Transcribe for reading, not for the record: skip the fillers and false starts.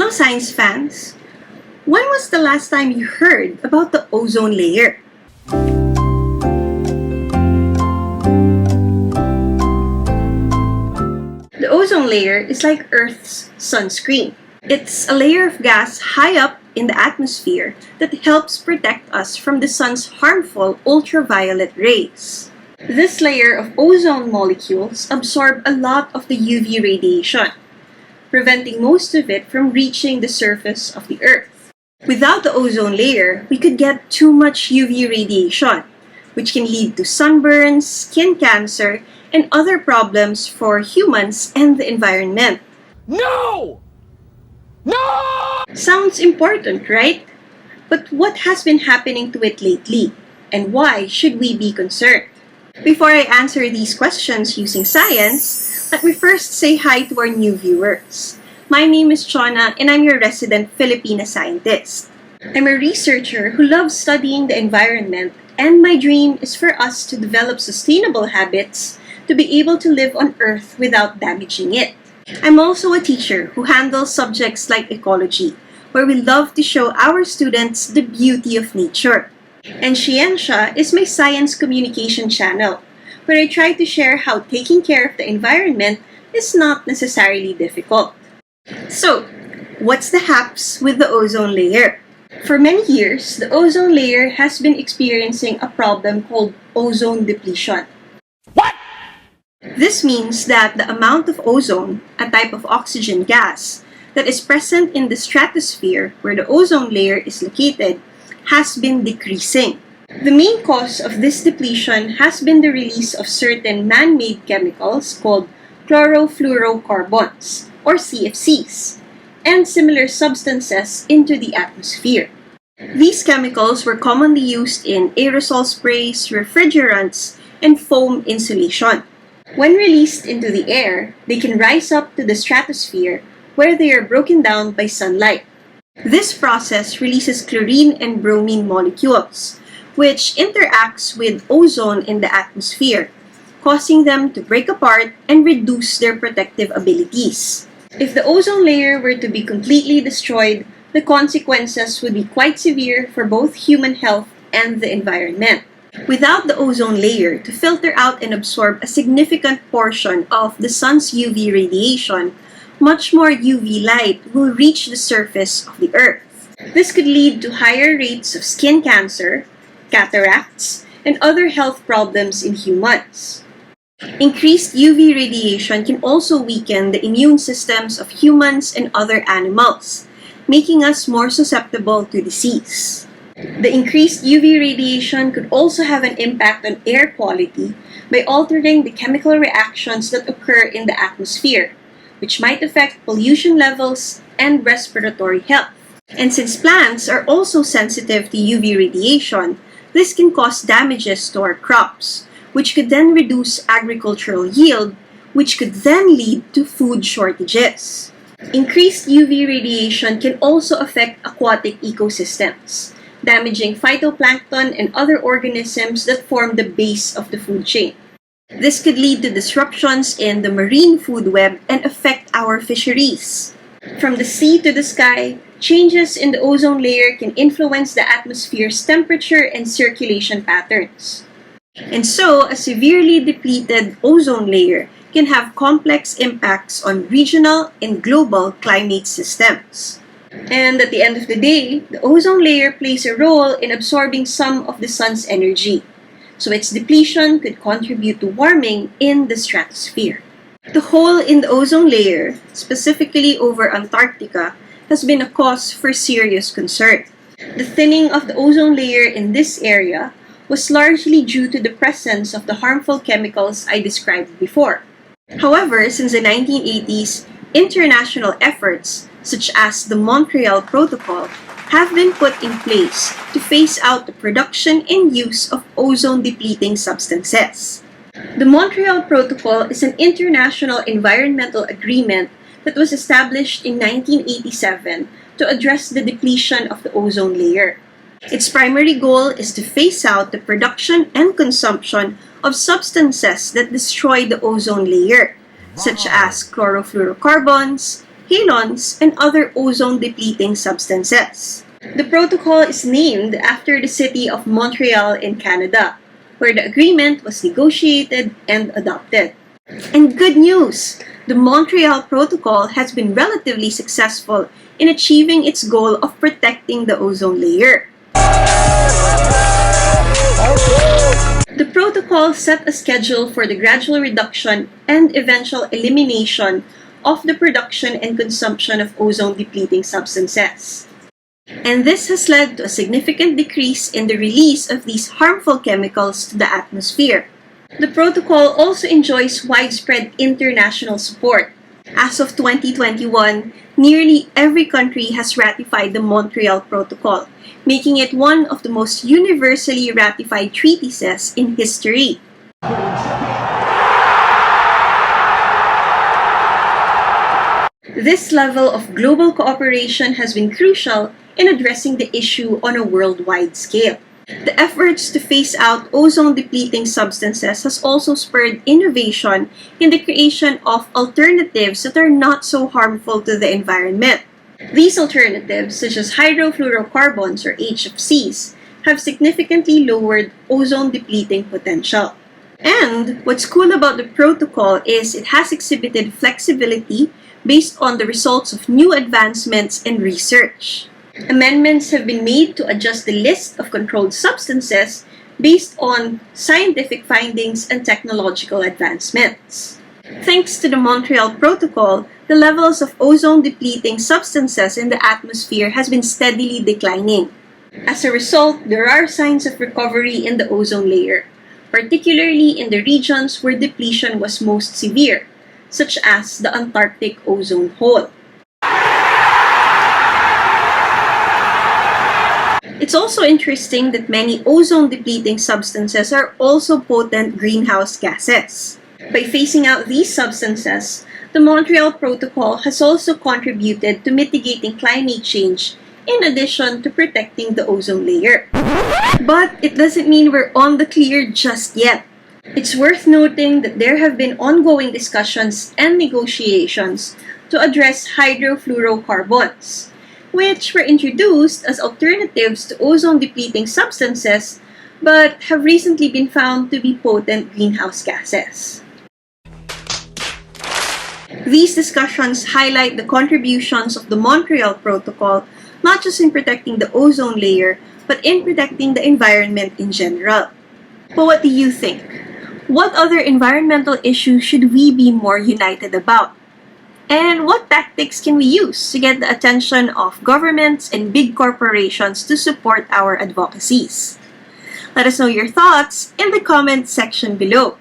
Hello, science fans! When was the last time you heard about the ozone layer? The ozone layer is like Earth's sunscreen. It's a layer of gas high up in the atmosphere that helps protect us from the sun's harmful ultraviolet rays. This layer of ozone molecules absorb a lot of the UV radiation, preventing most of it from reaching the surface of the Earth. Without the ozone layer, we could get too much UV radiation, which can lead to sunburns, skin cancer, and other problems for humans and the environment. No! No! Sounds important, right? But what has been happening to it lately? And why should we be concerned? Before I answer these questions using science, let me first say hi to our new viewers. My name is Chona and I'm your resident Filipina scientist. I'm a researcher who loves studying the environment, and my dream is for us to develop sustainable habits to be able to live on Earth without damaging it. I'm also a teacher who handles subjects like ecology, where we love to show our students the beauty of nature. And SHE-ensya is my science communication channel, where I try to share how taking care of the environment is not necessarily difficult. So, what's the haps with the ozone layer? For many years, the ozone layer has been experiencing a problem called ozone depletion. What? This means that the amount of ozone, a type of oxygen gas, that is present in the stratosphere where the ozone layer is located has been decreasing. The main cause of this depletion has been the release of certain man-made chemicals called chlorofluorocarbons, or CFCs, and similar substances into the atmosphere. These chemicals were commonly used in aerosol sprays, refrigerants, and foam insulation. When released into the air, they can rise up to the stratosphere where they are broken down by sunlight. This process releases chlorine and bromine molecules, which interacts with ozone in the atmosphere, causing them to break apart and reduce their protective abilities. If the ozone layer were to be completely destroyed, the consequences would be quite severe for both human health and the environment. Without the ozone layer to filter out and absorb a significant portion of the sun's UV radiation, much more UV light will reach the surface of the Earth. This could lead to higher rates of skin cancer, cataracts, and other health problems in humans. Increased UV radiation can also weaken the immune systems of humans and other animals, making us more susceptible to disease. The increased UV radiation could also have an impact on air quality by altering the chemical reactions that occur in the atmosphere, which might affect pollution levels and respiratory health. And since plants are also sensitive to UV radiation, this can cause damages to our crops, which could then reduce agricultural yield, which could then lead to food shortages. Increased UV radiation can also affect aquatic ecosystems, damaging phytoplankton and other organisms that form the base of the food chain. This could lead to disruptions in the marine food web and affect our fisheries. From the sea to the sky, changes in the ozone layer can influence the atmosphere's temperature and circulation patterns. And so, a severely depleted ozone layer can have complex impacts on regional and global climate systems. And at the end of the day, the ozone layer plays a role in absorbing some of the sun's energy, so its depletion could contribute to warming in the stratosphere. The hole in the ozone layer, specifically over Antarctica, has been a cause for serious concern. The thinning of the ozone layer in this area was largely due to the presence of the harmful chemicals I described before. However, since the 1980s, international efforts, such as the Montreal Protocol, have been put in place to phase out the production and use of ozone-depleting substances. The Montreal Protocol is an international environmental agreement that was established in 1987 to address the depletion of the ozone layer. Its primary goal is to phase out the production and consumption of substances that destroy the ozone layer, such as chlorofluorocarbons, halons, and other ozone-depleting substances. The protocol is named after the city of Montreal in Canada, where the agreement was negotiated and adopted. And good news! The Montreal Protocol has been relatively successful in achieving its goal of protecting the ozone layer. The protocol set a schedule for the gradual reduction and eventual elimination of the production and consumption of ozone-depleting substances. And this has led to a significant decrease in the release of these harmful chemicals to the atmosphere. The protocol also enjoys widespread international support. As of 2021, nearly every country has ratified the Montreal Protocol, making it one of the most universally ratified treatises in history. This level of global cooperation has been crucial in addressing the issue on a worldwide scale. The efforts to phase out ozone-depleting substances has also spurred innovation in the creation of alternatives that are not so harmful to the environment. These alternatives, such as hydrofluorocarbons or HFCs, have significantly lowered ozone-depleting potential. And what's cool about the protocol is it has exhibited flexibility based on the results of new advancements in research. Amendments have been made to adjust the list of controlled substances based on scientific findings and technological advancements. Thanks to the Montreal Protocol, the levels of ozone-depleting substances in the atmosphere has been steadily declining. As a result, there are signs of recovery in the ozone layer, particularly in the regions where depletion was most severe, such as the Antarctic ozone hole. It's also interesting that many ozone-depleting substances are also potent greenhouse gases. By phasing out these substances, the Montreal Protocol has also contributed to mitigating climate change in addition to protecting the ozone layer. But it doesn't mean we're on the clear just yet. It's worth noting that there have been ongoing discussions and negotiations to address hydrofluorocarbons, which were introduced as alternatives to ozone-depleting substances but have recently been found to be potent greenhouse gases. These discussions highlight the contributions of the Montreal Protocol not just in protecting the ozone layer, but in protecting the environment in general. But what do you think? What other environmental issues should we be more united about? And what tactics can we use to get the attention of governments and big corporations to support our advocacies? Let us know your thoughts in the comment section below.